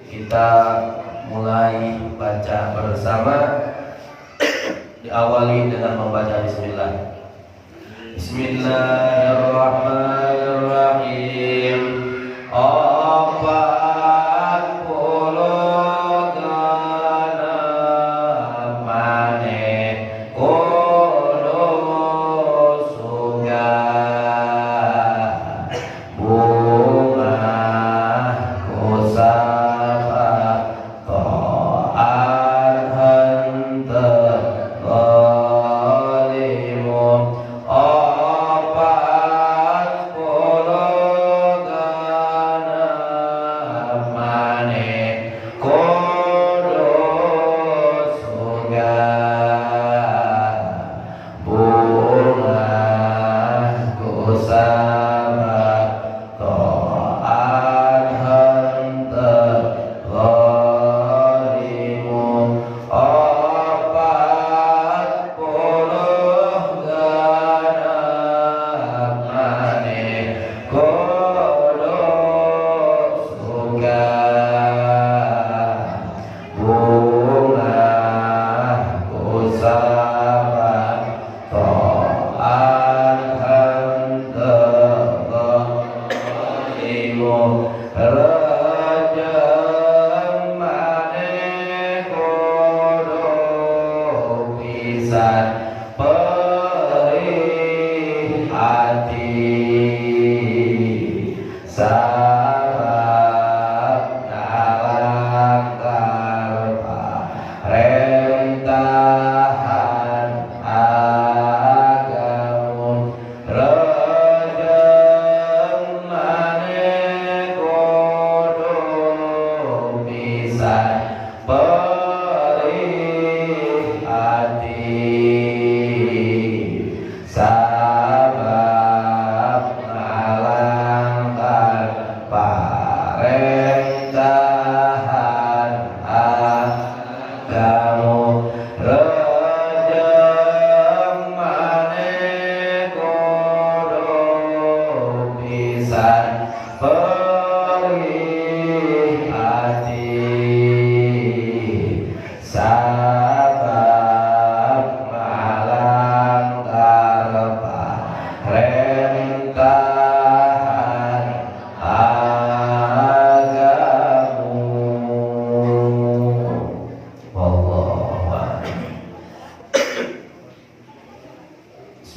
kita mulai baca bersama. Diawali dengan membaca bismillah. Bismillahirrahmanirrahim.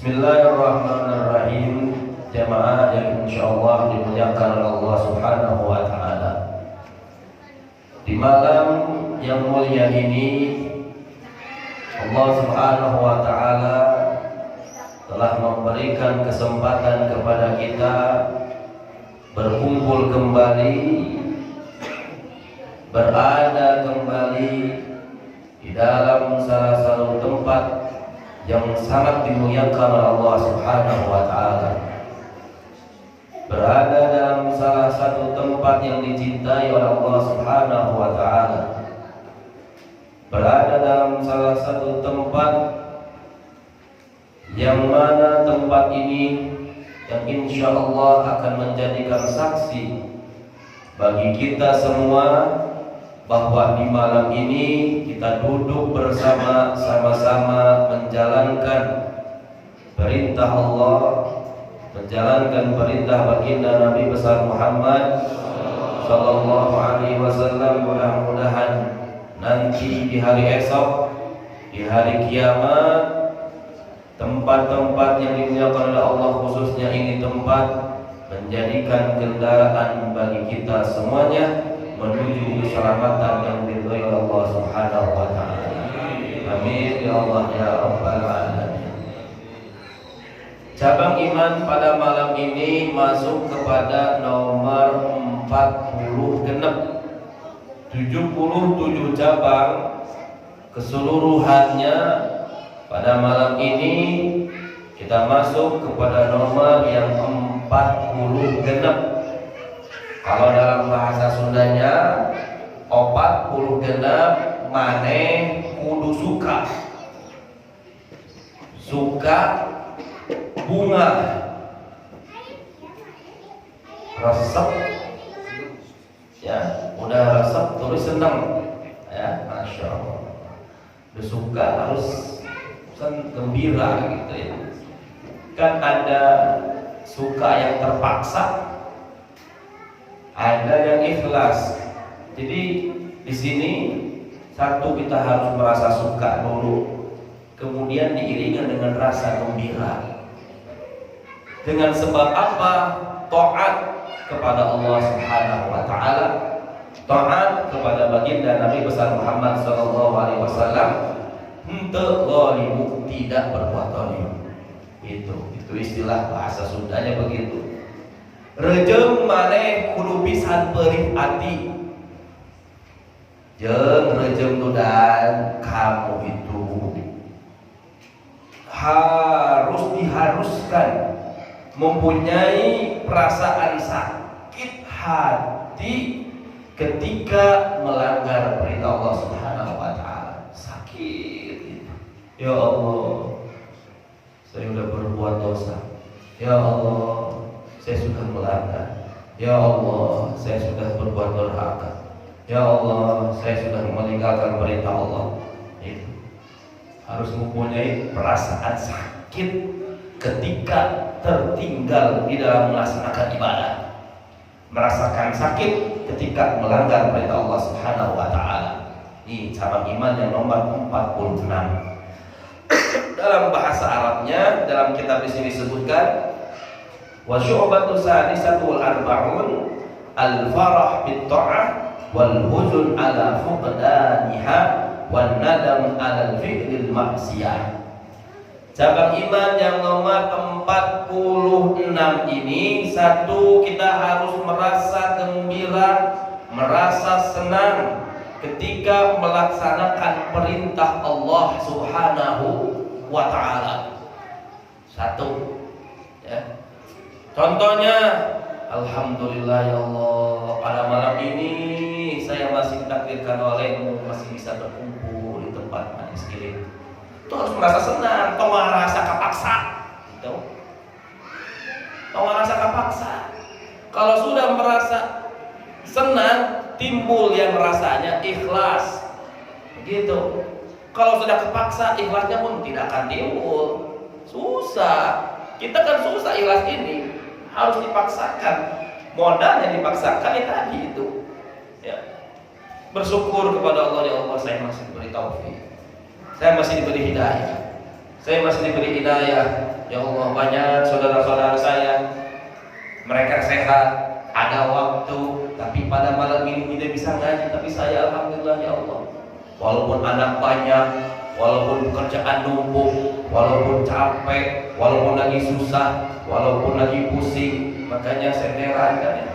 Bismillahirrahmanirrahim. Jamaah yang insyaallah dimuliakan oleh Allah Subhanahu wa taala. Di malam yang mulia ini Allah Subhanahu wa taala telah memberikan kesempatan kepada kita berkumpul kembali, berada kembali di dalam salah satu tempat yang sangat dimuliakan oleh Allah Subhanahu wa taala. Berada dalam salah satu tempat yang dicintai oleh Allah Subhanahu wa taala. Berada dalam salah satu tempat yang mana tempat ini yang insya Allah akan menjadikan saksi bagi kita semua bahwa di malam ini kita duduk bersama sama-sama menjalankan perintah Allah, menjalankan perintah baginda Nabi besar Muhammad sallallahu alaihi wasallam. Mudah-mudahan nanti di hari esok, di hari kiamat, tempat-tempat yang dimuliakan oleh Allah, khususnya ini tempat menjadikan kendaraan bagi kita semuanya menuju keselamatan yang diridhai oleh Allah Subhanahu wa taala. Amin ya Allah ya rabbal alamin. Cabang iman pada malam ini masuk kepada nomor 40 genep. 77 cabang keseluruhannya. Pada malam ini kita masuk kepada nomor yang 40 genep. Kalau dalam bahasa Sundanya 40 genep maneh kudu suka. Suka bunga resep Ya, udah resep terus senang. Ya, masya Allah. Udah suka harus gembira gitu ya. Kan ada suka yang terpaksa, ada yang ikhlas. Jadi di sini satu kita harus merasa suka dulu, kemudian diiringi dengan rasa gembira. Dengan sebab apa? Taat kepada Allah Subhanahu wa taala, taat kepada baginda Nabi besar Muhammad sallallahu alaihi wasallam, henteu zalimu, tidak berbuat zalim. Itu istilah bahasa Sundanya begitu. Rejem maneh kudu pisan perih ati. Jeung rejem dan kamu itu harus diharuskan mempunyai perasaan sakit hati ketika melanggar perintah Allah Subhanahu wa taala. Sakit. Ya Allah, saya sudah berbuat dosa. Ya Allah, saya sudah melanggar. Ya Allah, saya sudah berbuat durhaka. Ya Allah, saya sudah meninggalkan perintah Allah. Itu harus mempunyai perasaan sakit ketika tertinggal di dalam melaksanakan ibadah. Merasakan sakit ketika melanggar perintah Allah Subhanahu wa taala. Ini cabang iman yang nomor 46. Dalam bahasa Arabnya, dalam kitab di sini disebutkan wa syu'batu sadisatul arba'un al-farah bit ta'ah wal huzun ala fuqdaniha wan nadam ala fi'lil maksiyah. Cabang iman yang nomor 46 ini, satu, kita harus merasa gembira, merasa senang ketika melaksanakan perintah Allah Subhanahu wa taala. Satu, ya. Contohnya, alhamdulillah ya Allah, pada malam ini saya masih ditakdirkan olehmu masih bisa berkumpul di tempat manis ini. Itu harus merasa senang, tong merasa kapaksa, gitu. Tong merasa kapaksa. Kalau sudah merasa senang, timbul yang rasanya ikhlas, begitu. Kalau sudah kepaksa, ikhlasnya pun tidak akan timbul. Susah. Kita kan susah ikhlas ini, harus dipaksakan. Modalnya dipaksakan ya tadi itu. Ya. Bersyukur kepada Allah, ya Allah, saya masih diberi taufik. Saya masih diberi hidayah. Saya masih diberi hidayah. Ya Allah, banyak saudara-saudara saya, mereka sehat, ada waktu, tapi pada malam ini tidak bisa ngaji. Tapi saya alhamdulillah ya Allah, walaupun anak banyak, walaupun pekerjaan numpuk, walaupun capek, walaupun lagi susah, walaupun lagi pusing, makanya saya herankan ya.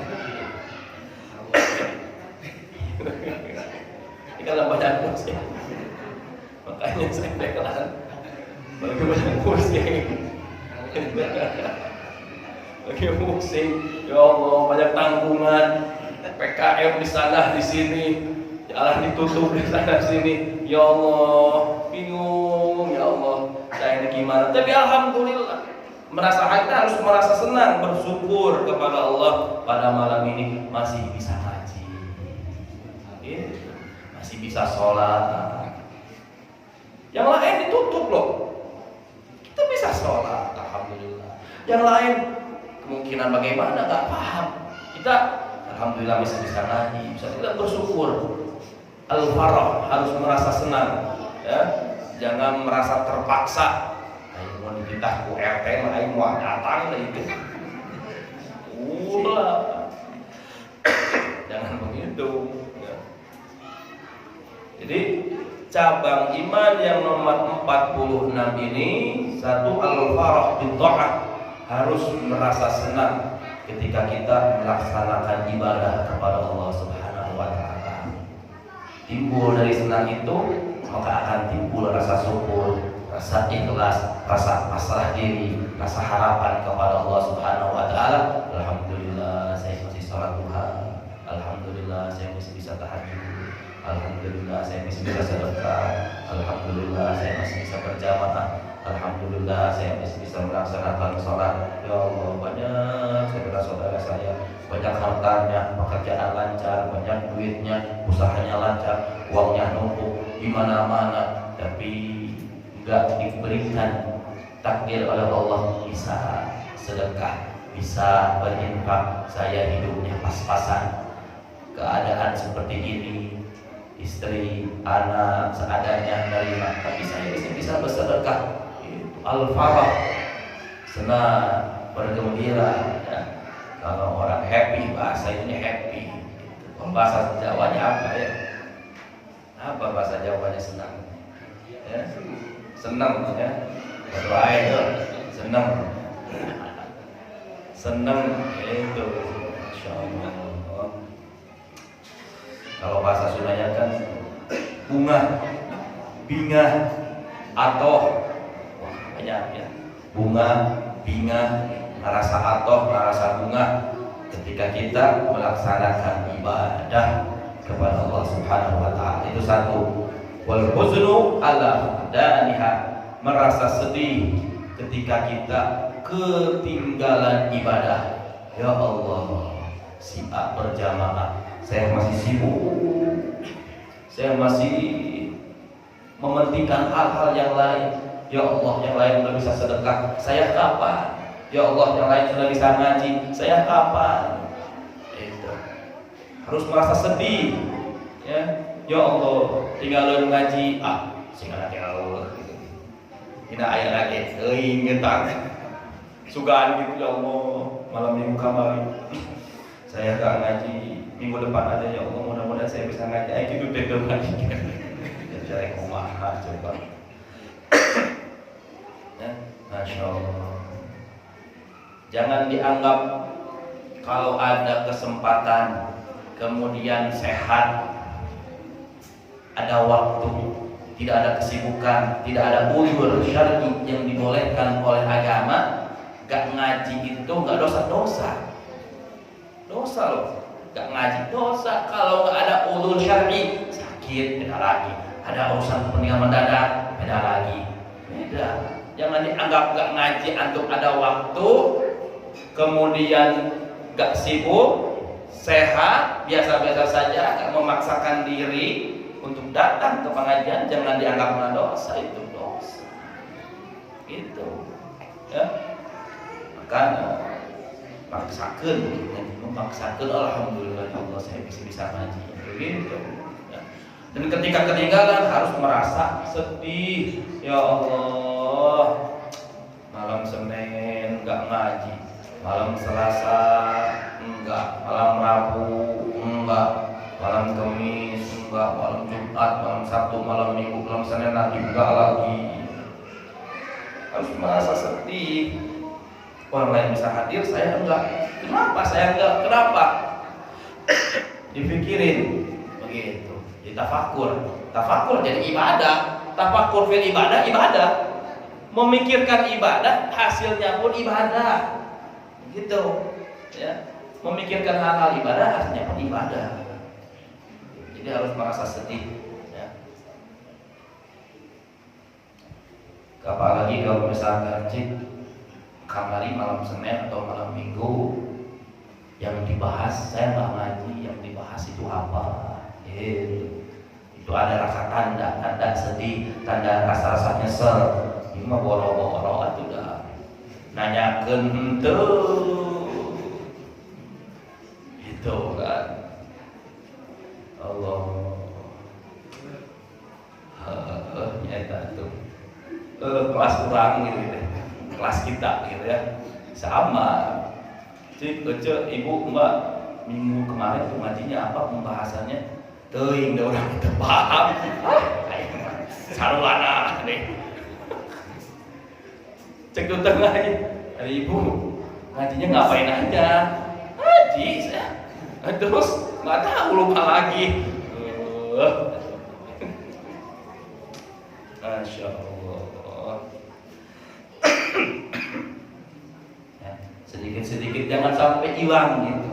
Ini kalau banyak pusing, makanya saya heran. Lagi banyak pusing, lagi pusing. Ya Allah, banyak tanggungan, PKM di sana di sini, jalan ditutup di sana sini. Ya Allah, bingung. Ya Allah, saya ini gimana? Tapi alhamdulillah, kita harus merasa senang, bersyukur kepada Allah pada malam ini masih bisa ngaji, masih bisa sholat. Yang lain ditutup loh, kita bisa sholat, alhamdulillah. Yang lain kemungkinan bagaimana nggak paham, kita alhamdulillah masih bisa ngaji, bisa kita bersyukur. Al-farah, harus merasa senang, ya. Jangan merasa terpaksa. Ayo mau dititah ku RT, ayo mau datang lah itu. Jangan begitu. Ya. Jadi cabang iman yang nomor 46 ini, satu, al-farah bin ta'ah, harus merasa senang ketika kita melaksanakan ibadah kepada Allah Subhanahu wa taala. Timbul dari senang itu, maka akan timbul rasa syukur, rasa ikhlas, rasa pasrah diri, rasa harapan kepada Allah Subhanahu wa taala. Alhamdulillah saya masih salat duha. Alhamdulillah saya masih bisa tahajud. Alhamdulillah saya masih bisa sedekah. Alhamdulillah saya masih bisa berjamaah. Alhamdulillah saya masih bisa melaksanakan sholat. Ya Allah, banyak saudara-saudara saya, banyak hartanya, pekerjaan lancar, banyak duitnya, usahanya lancar, uangnya numpuk di mana-mana, tapi enggak diberikan takdir oleh Allah bisa sedekah, bisa berinfak. Saya hidupnya pas-pasan, keadaan seperti ini, istri, anak seadanya nerima, tapi saya bisa bersedekah. Al-farah, senang, bergembira, ya. Kalau orang happy, bahasa ini happy. Kalau bahasa Jawanya apa ya? Apa bahasa Jawanya senang? Ya, senang ya. Berdoa itu senang, senang itu. Masya Allah. Kalau bahasa Sundanya kan bunga, binga, atau banyak ya, bunga, binga, narasa atoh, narasa bunga, ketika kita melaksanakan ibadah kepada Allah Subhanahu wa Ta'ala. Itu satu. Wal huznu ala daniha, merasa sedih ketika kita ketinggalan ibadah. Ya Allah, siap berjamaah, saya masih sibuk, saya masih mementingkan hal-hal yang lain. Ya Allah, yang lain sudah bisa sedekah, saya kapan? Ya Allah, yang lain sudah bisa ngaji, saya kapan? Itu harus merasa sedih. Ya Allah, tinggal ngaji, singkat ya Allah. Ini ayat lagi, ingetan, sugaan gitu ya Allah. Malam minggu kemarin saya gak ngaji, minggu depan ada ya Allah. Mudah-mudahan saya bisa ngaji. Ayo hidup betul ngaji. Jadi kumaha coba. Ya, Masya Allah. Jangan dianggap kalau ada kesempatan, kemudian sehat, ada waktu, tidak ada kesibukan, tidak ada uzur syar'i yang dibolehkan oleh agama, gak ngaji itu gak dosa-dosa. Dosa loh, gak ngaji dosa. Kalau gak ada uzur syar'i, sakit, beda lagi. Ada urusan kepentingan mendadak, beda lagi. Beda. Jangan dianggap gak ngaji antum ada waktu, kemudian gak sibuk, sehat, biasa-biasa saja, gak memaksakan diri untuk datang ke pengajian. Jangan dianggap dosa, itu dosa. Gitu. Ya. Maka maksakan, memaksakan, alhamdulillah Allah saya bisa ngaji. Begitu. Dan ketika ketinggalan harus merasa sedih. Ya Allah, malam Senin enggak ngaji, malam Selasa enggak, malam Rabu enggak, malam Kamis enggak, malam Jumat, malam Sabtu, malam Minggu, malam Senin lagi enggak lagi. Harus merasa sedih. Orang lain bisa hadir, saya enggak. Kenapa saya enggak? Kenapa? Dipikirin begitu. Tafakur jadi ibadah. Tafakur fil ibadah, memikirkan ibadah, hasilnya pun ibadah. Gitu ya. Memikirkan hal-hal ibadah, hasilnya pun ibadah. Jadi harus merasa sedih ya. Apalagi kalau misalkan kamari malam Senin atau malam Minggu yang dibahas, saya nggak ngaji, yang dibahas itu apa? Itu ada rasa tanda sedih, tanda rasa nyesel. Ini mah boro-boro itu dah. Nanyakeun teu. Itu kan. Allah. Nyata tuh. Kelas kurang gitu deh. Kelas kita gitu ya. Sama. Ibu mbak minggu kemarin tuh ngajinya apa pembahasannya? Teuing da urang teu paham. Sarulana nih. Cek tuh ngaji. Ibu ngajinya ngapain aja? Ngaji saya. Terus nggak tahu lupa lagi. Masya Allah. Ya, sedikit-sedikit jangan sampai hilang gitu.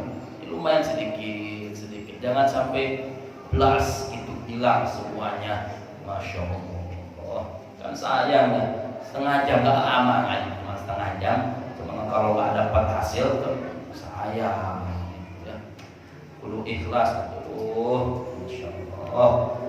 Lumayan sedikit. Jangan sampai belas itu hilang semuanya. Masya Allah. Kan sayang ya. setengah jam nggak lama ngaji, cuma setengah jam. Cuma kalau nggak dapat hasil tuh sayang, ya. Kudu ikhlas, insya Allah.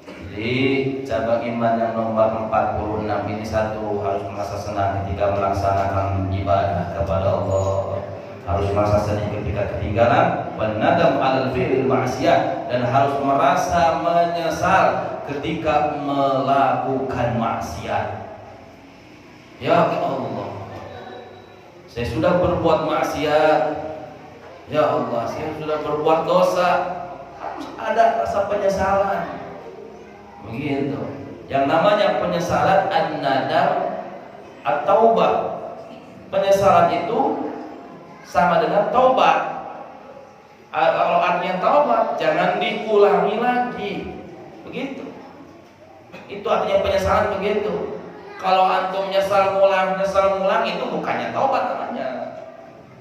Jadi cabang iman yang nomor 46 ini satu, harus merasa senang ketika melaksanakan ibadah kepada Allah, harus merasa sedih ketika ketinggalan, wanadam alal fi'il ma'siyah, dan harus merasa menyesal ketika melakukan maksiat. Ya Allah, saya sudah berbuat maksiat, ya Allah, saya sudah berbuat dosa, harus ada rasa penyesalan. Begitu. Yang namanya penyesalan an-nadam at-taubah. Penyesalan itu sama dengan taubat. Kalau artinya taubat, jangan diulangi lagi. Begitu. Itu artinya penyesalan begitu. Kalau antum nyesal ngulang itu bukannya taubat namanya.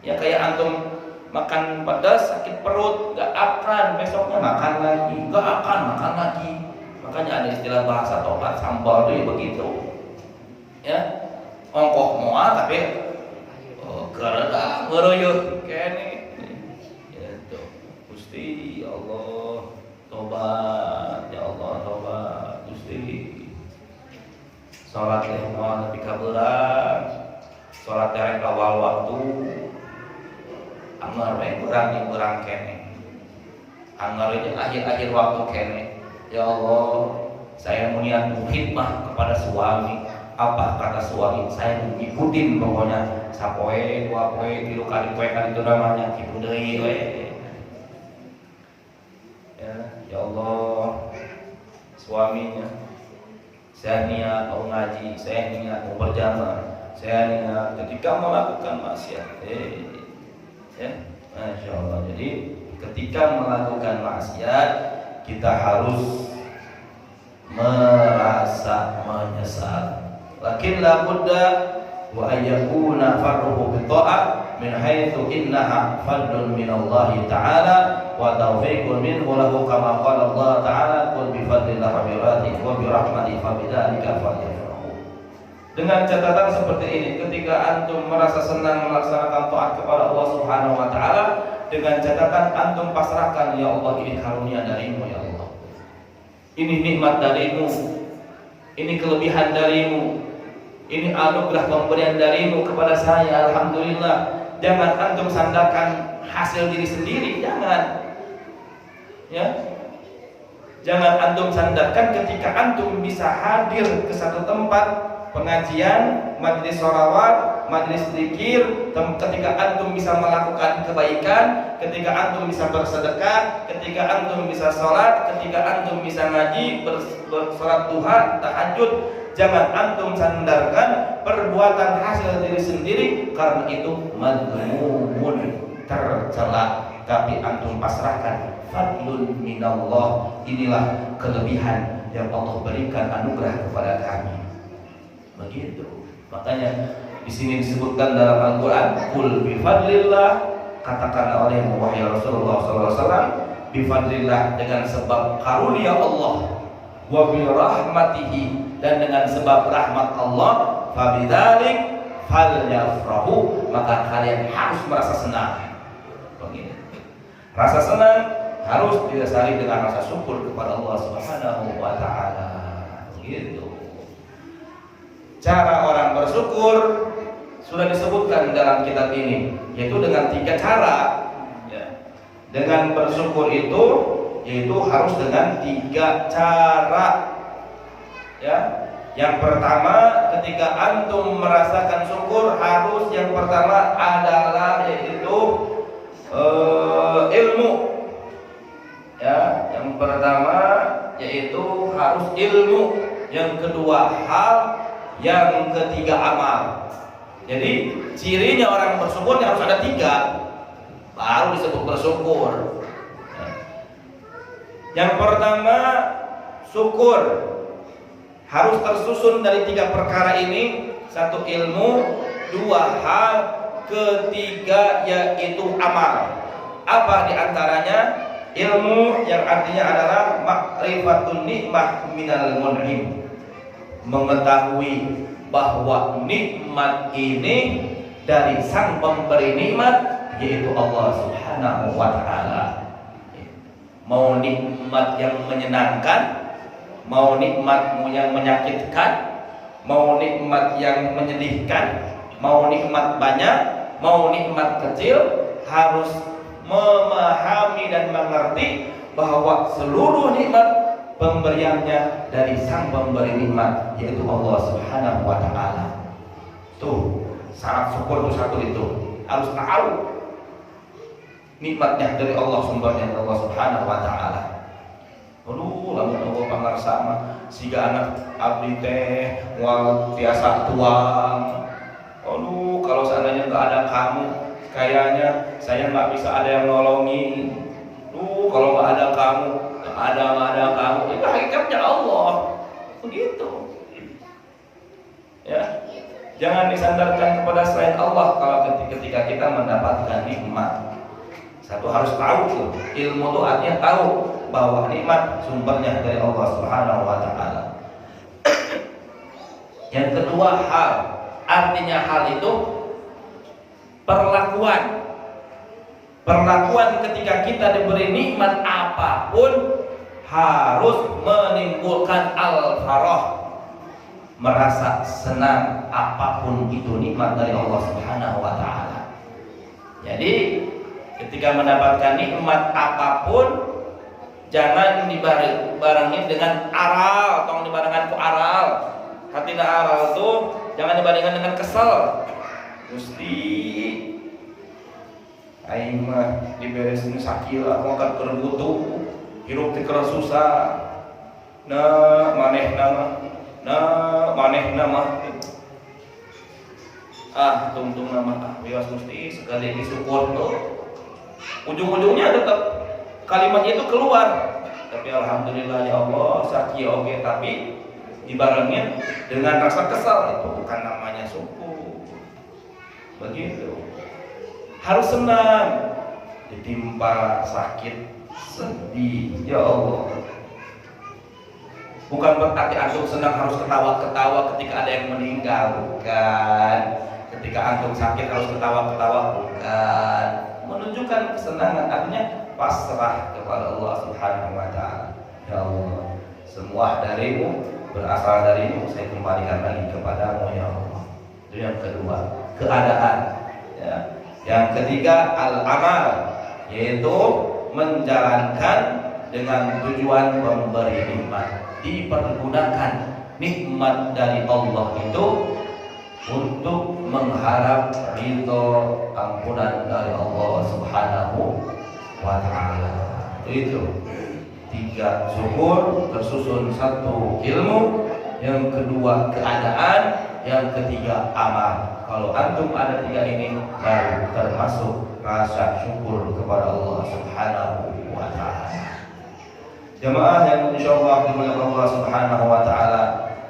Ya kayak antum makan pedas sakit perut, gak akan besoknya makan lagi, gak akan makan lagi. Makanya ada istilah bahasa taubat sambal itu ya begitu. Ya. Ongkoh moal tapi kereda ngeroyot kene. Gitu. Gusti Allah, tobat, ya Allah tobat, Gusti. Salat teh moal nepi ka beurang. Salat teh awal waktu. Anggar we beurang kene. Anggar we akhir-akhir waktu kene. Ya Allah, saya mau niat khidmah kepada suami. Apa kata suami? Saya ngikutin pokoknya. Sapoe, dua poe, 3 kali poe kali itu namanya kitu deui we. Ya Allah, suaminya. Saya niat mau ngaji, saya niat mau berjamaah, saya niat ketika melakukan maksiat. Ya, Masya Allah. Jadi ketika melakukan maksiat kita harus merasa menyesal. Lakin la budda wa ayyakuna farruhu bi ta'ah min haitsu innaha fadlun min Allah ta'ala wa taufiqun minhu lahu kama qala Allah ta'ala qul bi fadlillahi wa bi rahmatihi wa bi rahmatihi fa bidzalika falyafrahu. Dengan catatan seperti ini, ketika antum merasa senang melaksanakan taat kepada Allah Subhanahu wa taala, dengan catatan antum pasrahkan, ya Allah ini karunia darimu ya Allah. Ini nikmat darimu. Ini kelebihan darimu. Ini anugerah pemberian darimu kepada saya, alhamdulillah. Jangan antum sandarkan hasil diri sendiri, jangan. Ya. Jangan antum sandarkan ketika antum bisa hadir ke satu tempat pengajian, majelis sholawat, majelis zikir, ketika antum bisa melakukan kebaikan, ketika antum bisa bersedekah, ketika antum bisa sholat, ketika antum bisa ngaji, bersolat duha, tahajud. Jangan antum sandarkan perbuatan hasil diri sendiri, karena itu madmumun, tercela. Tapi antum pasrahkan, fadlun minallah, inilah kelebihan yang Allah berikan anugerah kepada kami. Begitu. Makanya di sini disebutkan dalam Al-Qur'an, qul bi fadlillah, katakan oleh wahai Rasulullah sallallahu alaihi wasallam, bi fadlillah, dengan sebab karunia Allah, wa bi rahmatihi, dan dengan sebab rahmat Allah, fa bidzalik falyafrahu, maka kalian harus merasa senang. Begitu. Rasa senang harus didasari dengan rasa syukur kepada Allah Subhanahu wa taala. Begitu. Cara orang bersyukur sudah disebutkan dalam kitab ini, yaitu dengan 3 cara. Ya. Dengan bersyukur itu, yaitu harus dengan 3 cara. Ya. Yang pertama, ketika antum merasakan syukur, harus yang pertama adalah yaitu ilmu. Ya, yang pertama yaitu harus ilmu. Yang kedua hal, yang ketiga amal. Jadi cirinya orang bersyukur harus ada 3, baru disebut bersyukur. Yang pertama, syukur harus tersusun dari 3 perkara ini. 1 ilmu, 2 hal, ketiga yaitu amal. Apa diantaranya? Ilmu yang artinya adalah ma'rifatun nikmah minal mun'im, mengetahui bahwa nikmat ini dari sang pemberi nikmat, yaitu Allah Subhanahu wa ta'ala. Mau nikmat yang menyenangkan, mau nikmat yang menyakitkan, mau nikmat yang menyedihkan, mau nikmat banyak, mau nikmat kecil, harus memahami dan mengerti bahwa seluruh nikmat pemberiannya dari sang pemberi nikmat, yaitu Allah Subhanahu wa ta'ala. Tuh, syarat syukur itu satu itu. Harus tahu nikmatnya dari Allah, sumbernya dari Allah Subhanahu wa ta'ala. Aduh, lamun Allah pangarsa mah siga anak abdi teh moal tiasa tuang. Aduh, kalau seandainya enggak ada kamu, kayaknya saya enggak bisa ada yang nolongi. Kalau enggak ada kamu, enggak ada kamu. Itu hakikatnya Allah. Begitu. Ya. Jangan disandarkan kepada selain Allah kalau ketika kita mendapatkan nikmat. Satu harus tahu tuh, ilmu itu artinya tahu bahwa nikmat sumbernya dari Allah Subhanahu wa ta'ala. Yang kedua, hal. Artinya hal itu perlakuan. Perlakuan ketika kita diberi nikmat apapun harus menimbulkan al-farah, merasa senang apapun itu nikmat dari Allah Subhanahu wa ta'ala. Jadi ketika mendapatkan nikmat apapun, jangan dibarengi dengan aral, atau dibarengkan ku aral. Hatina aral itu jangan dibandingkan dengan kesel. Gusti aing mah diberesin sakila ngangkat keur butuh, hirup teh keur susah. Manehna mah tungtung nama wios Gusti sekali disyukur tuh. Ujung-ujungnya tetap kalimatnya itu keluar, tapi alhamdulillah ya Allah sakit oke, tapi dibarengin dengan rasa kesal, itu bukan namanya syukur. Begitu. Harus senang, ditimpa sakit sedih, ya Allah. Bukan berarti antum senang harus ketawa-ketawa ketika ada yang meninggal, bukan. Ketika antum sakit harus ketawa-ketawa, bukan. Menunjukkan kesenangan, artinya pasrah kepada Allah Subhanahu wa ta'ala. Ya Allah, semua darimu, berasal darimu, saya kembalikan lagi kepadamu ya Allah. Itu yang kedua, keadaan ya. Yang ketiga, al-amal, yaitu menjalankan dengan tujuan memberi nikmat. Dipergunakan nikmat dari Allah itu untuk mengharap ridho ampunan dari Allah Subhanahu wa ta'ala. Itu tiga, syukur, tersusun satu ilmu, yang kedua keadaan, yang ketiga amal. Kalau antum ada tiga ini, baru termasuk rasa syukur kepada Allah Subhanahu wa ta'ala. Jemaah yang insyaallah dimuliakan Allah Subhanahu wa ta'ala,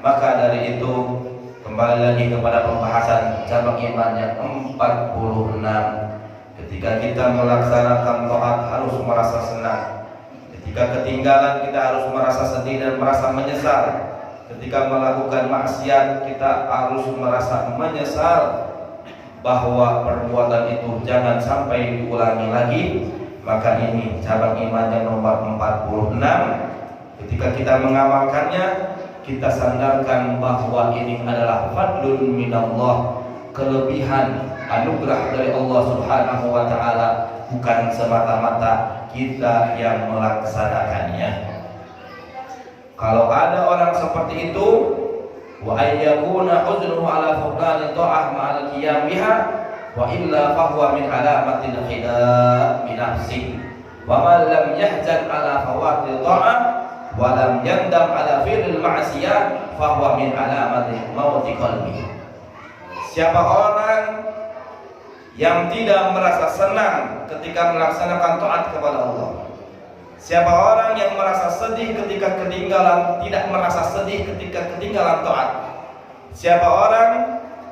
maka dari itu kembali lagi kepada pembahasan cabang iman yang 46. Ketika kita melaksanakan taat harus merasa senang. Ketika ketinggalan kita harus merasa sedih dan merasa menyesal. Ketika melakukan maksiat kita harus merasa menyesal bahwa perbuatan itu jangan sampai diulangi lagi. Maka ini cabang iman yang nomor 46. Ketika kita mengamalkannya, kita sandarkan bahwa ini adalah fadlun minallah, kelebihan anugerah dari Allah Subhanahu wa ta'ala, bukan semata-mata kita yang melaksanakannya. Kalau ada orang seperti itu, wa ayyakuna huznuhu ala fuqdani ta'ah ma'al qiyam biha, wa illa fahuwa min alamatil khida' bi nafsi, wa man lam yahzan ala fawati ta'ah wa lam yandam ala fi'lil ma'siyah fahuwa min alamati mauti qalbi. Siapa orang yang tidak merasa senang ketika melaksanakan taat kepada Allah, siapa orang yang merasa sedih ketika ketinggalan, tidak merasa sedih ketika ketinggalan taat, siapa orang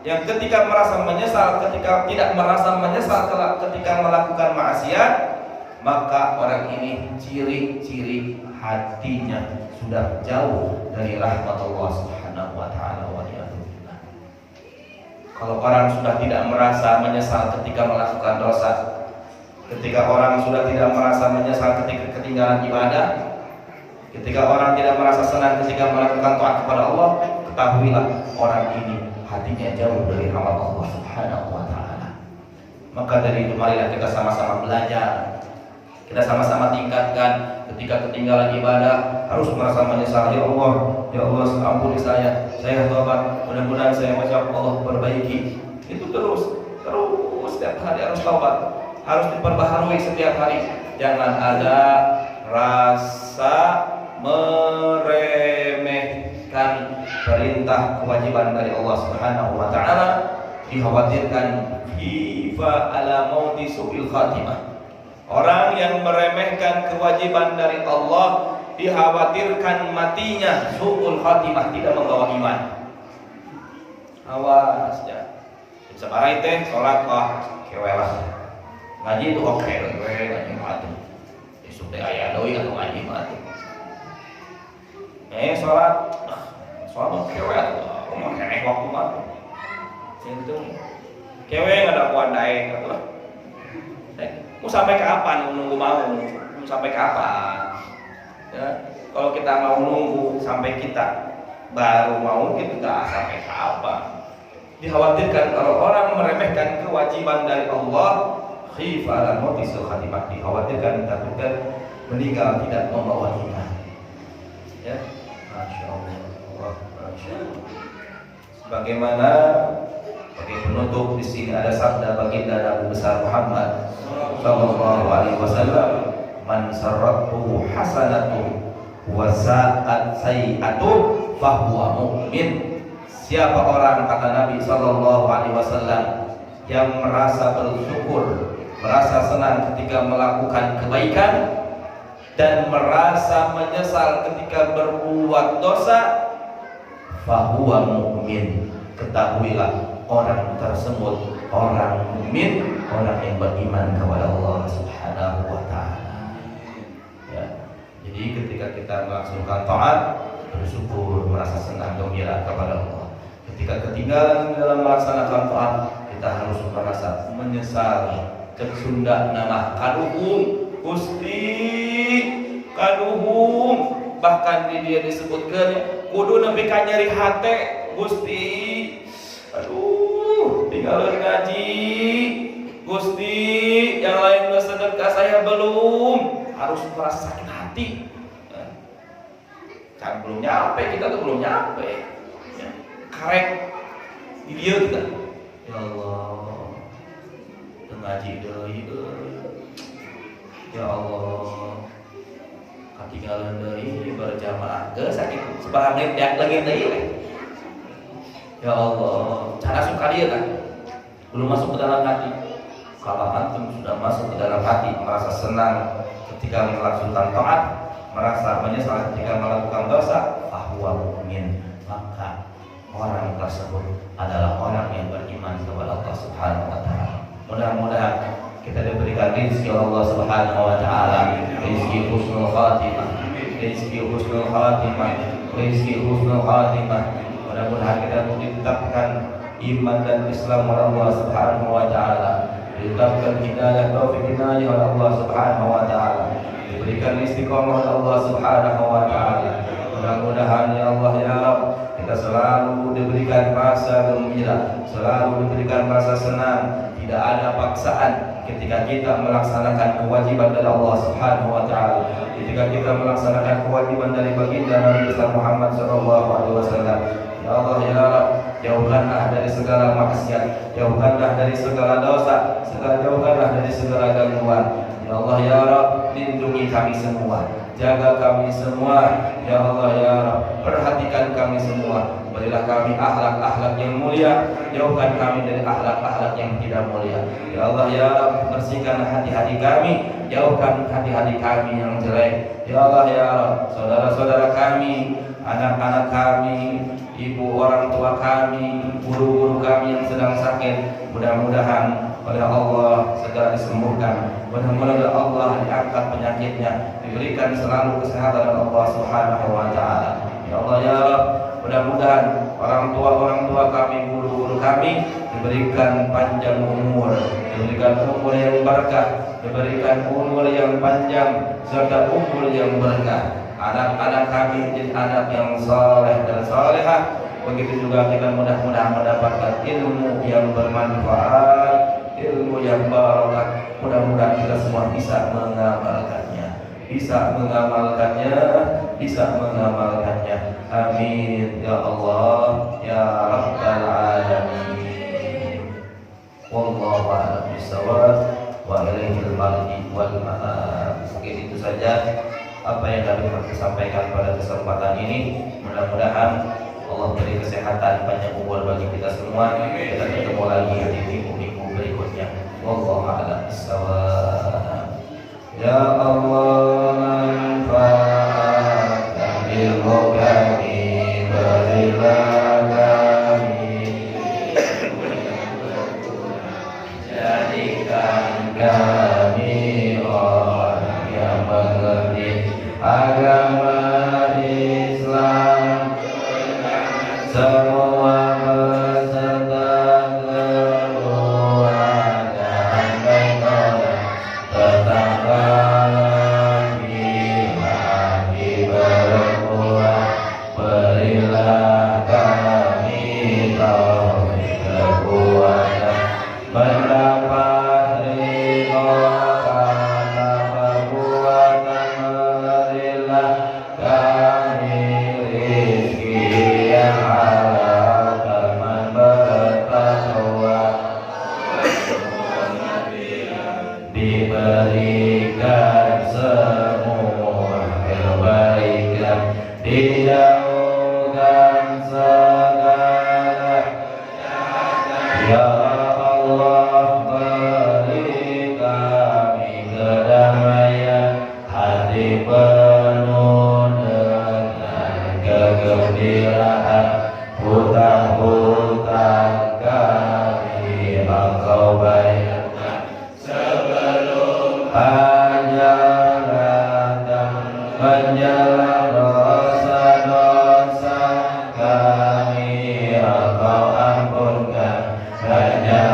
yang ketika merasa menyesal, ketika tidak merasa menyesal ketika melakukan maksiat, maka orang ini ciri-ciri hatinya sudah jauh dari rahmat Allah Subhanahu wa ta'ala. Kalau orang sudah tidak merasa menyesal ketika melakukan dosa, ketika orang sudah tidak merasa menyesal ketika ketinggalan ibadah, ketika orang tidak merasa senang ketika melakukan taat kepada Allah, ketahuilah orang ini hatinya jauh dari amal Allah Subhanahu wa taala. Maka dari itu marilah kita sama-sama belajar. Kita sama-sama tingkatkan ketika ketinggalan ibadah harus merasa menyesal. Ya Allah ampuni saya tobat, mudah-mudahan saya masya Allah perbaiki. Itu terus setiap hari harus taubat, harus diperbaharui setiap hari. Jangan ada rasa meremehkan perintah kewajiban dari Allah Subhanahu wa taala. Dikhawatirkan khifa ala mauti su'il khatimah. Orang yang meremehkan kewajiban dari Allah dikhawatirkan matinya su'ul khatimah, tidak membawa iman. Awas ya. Sabaraha teh salat kewelah. Ngaji itu oke, ngaji mati. Isuk teh aya deui anu ngaji mati. Salat kewel, mau keneh waktu mati. Itu kewe ada kuat daeng atuh. Mau sampai kapan menunggu mau sampai kapan ya? Kalau kita mau nunggu sampai kita baru mau, kita nggak sampai kapan. Dikhawatirkan kalau orang meremehkan kewajiban dari Allah, khifa ala mauti su'il khatimah, dikhawatirkan takutkan meninggal tidak membawa iman. Ya, masya Allah. Sebagaimana sebagai penutup di sini ada sabda baginda Nabi besar Muhammad sallallahu alaihi wasallam, man sarrathu hasanatu wa sa'at sayi'atu fahuwa mu'min. Siapa orang, kata Nabi sallallahu alaihi wasallam, yang merasa bersyukur, merasa senang ketika melakukan kebaikan dan merasa menyesal ketika berbuat dosa, fahuwa mu'min. Ketahuilah orang tersebut orang mukmin, orang yang beriman kepada Allah Subhanahu wa taala. Ya. Jadi ketika kita melaksanakan taat, bersyukur, merasa senang gembira kepada Allah. Ketika ketinggalan dalam melaksanakan taat, kita harus merasa menyesal. Cek Sunda nama kaduhum, Gusti kaduhum. Bahkan dia disebutkan kudu nepi ka nyeri hate, Gusti. Aduh, tinggal ngaji, Gusti, yang lain udah sedekah saya belum, harus merasa sakit hati. Kan belum nyampe, kita tuh belum nyampe. Ya. Karek di dia kita. Ya Allah, ngaji deui. Ya Allah, katinggalan deui berjamaah geus sakit sebahagian lagi deui. Ya Allah, cara suka dia kan belum masuk ke dalam hati. Kalau antum sudah masuk ke dalam hati, merasa senang ketika melaksanakan taat, merasa menyesal ketika melakukan dosa, fahuwa mu'min, maka orang tersebut adalah orang yang beriman kepada Allah Subhanahu wa taala. Mudah-mudahan kita diberikan rezeki Allah Subhanahu wa taala, rezeki husnul khatimah, rezeki husnul khatimah, rezeki husnul khatimah. Mudah-mudahan kita ditetapkan iman dan Islam oleh Allah Subhanahu wa taala, ditetapkan hidayah taufik hidayah oleh Allah Subhanahu wa taala, diberikan istiqomah oleh Allah Subhanahu wa taala. Mudah-mudahan ya Allah ya Rabb, kita selalu diberikan rasa gembira, selalu diberikan rasa senang, tidak ada paksaan ketika kita melaksanakan kewajiban dari Allah Subhanahu wa taala, ketika kita melaksanakan kewajiban dari baginda Nabi besar Muhammad sallallahu alaihi wasallam. Ya Allah ya Rabb, jauhkanlah dari segala maksiat, jauhkanlah dari segala dosa, jauhkanlah dari segala gangguan. Ya Allah ya Rabb, lindungi kami semua, jaga kami semua. Ya Allah ya Rabb, perhatikan kami semua, berilah kami akhlak-akhlak yang mulia, jauhkan kami dari akhlak-akhlak yang tidak mulia. Ya Allah ya Rabb, bersihkan hati-hati kami, jauhkan hati-hati kami yang jelek. Ya Allah ya Rabb, saudara-saudara kami, anak-anak kami, ibu orang tua kami, guru-guru kami yang sedang sakit, mudah-mudahan oleh Allah segera disembuhkan. Mudah-mudahan Allah diangkat penyakitnya, diberikan selalu kesehatan oleh Allah Subhanahu wa taala. Ya Allah ya Rabb, mudah-mudahan orang orang tua kami, guru-guru kami diberikan panjang umur, diberikan umur yang berkah, diberikan umur yang panjang serta umur yang berkah. Anak-anak kami menjadi anak yang saleh dan salehah. Begitu juga kita mudah-mudahan mendapatkan ilmu yang bermanfaat, ilmu yang barokah. Mudah-mudahan kita semua bisa mengamalkannya, bisa mengamalkannya. Amin ya Allah ya Rabbal alamin. Wallahu a'lam bishawab wa ilaihil marji wal ma'ab. Mungkin itu saja apa yang dapat kita sampaikan pada kesempatan ini. Mudah-mudahan Allah beri kesehatan, panjang umur bagi kita semua. Kita ketemu lagi di minggu-minggu berikutnya. Wallahu a'lam bishawab. Ya Allah, manfaatkan ilmu kami, berilah kami, jadikan kami orang yang mengerti agama Islam, semua beserta keluarga baik orang tetaplah lagi berbuat. Berilah kami taufik kekuatan mendapat ridho karena perbuatan. Berilah kami rezeki yang halal teman bertakwa, diberikan semua kebaikan, dijauhkan segala. Ya Allah, beri kami kedamaian hati penuh dengan kegembiraan. Hutang-hutang kami Engkau bayarkan sebelum ajal datang. Menjelang dosa-dosa kami Engkau ampunkan. Hanya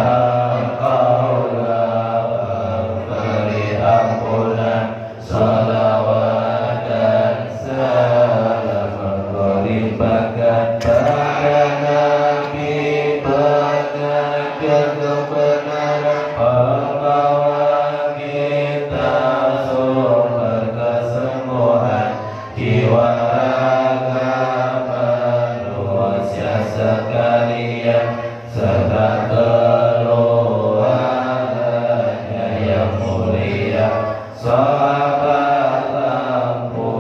Engkaulah pemberi ampunan. Salawat dan salam Engkau limpahkan pada Nabi, penyakit kebenaran, pembawa kita sumber kesembuhan jiwa raga manusia sekalian, serta keluarganya yang mulia, sahabat lampu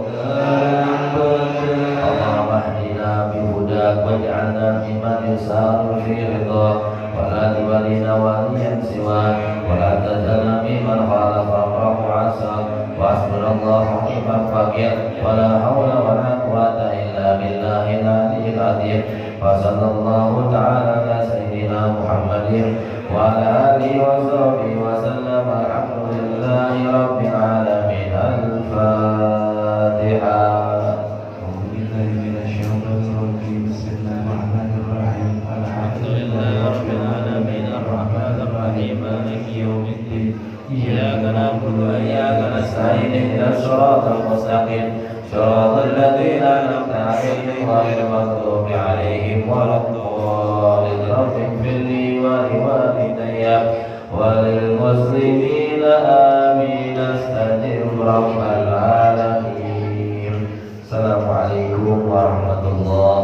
terang benderang. Allahumma hdina bihudak waj'alna mimman yusaru fi ridha, wa la tuwallina waliyan siwak, wa la taj'alna mimman khalafa amrahu asal. Wa hasbunallahu wa ni'mal wakil, wa la hawla wa la quwwata illa billahil aliyyil azim. Wa sallallahu ta'ala ala sayyidina Muhammadin wa ala alihi wa sahbihi wa sallam. Alhamdulillahi rabbil alamin. Al-Fatihah. إياك نعبد وإياك نستعين اهدنا الصراط المستقيم صراط الذين أنعمت عليهم غير المغضوب عليهم ولا الضالين. رب اغفر لي ولوالدي وللمسلمين آمين. استجب رب العالمين. السلام عليكم ورحمة الله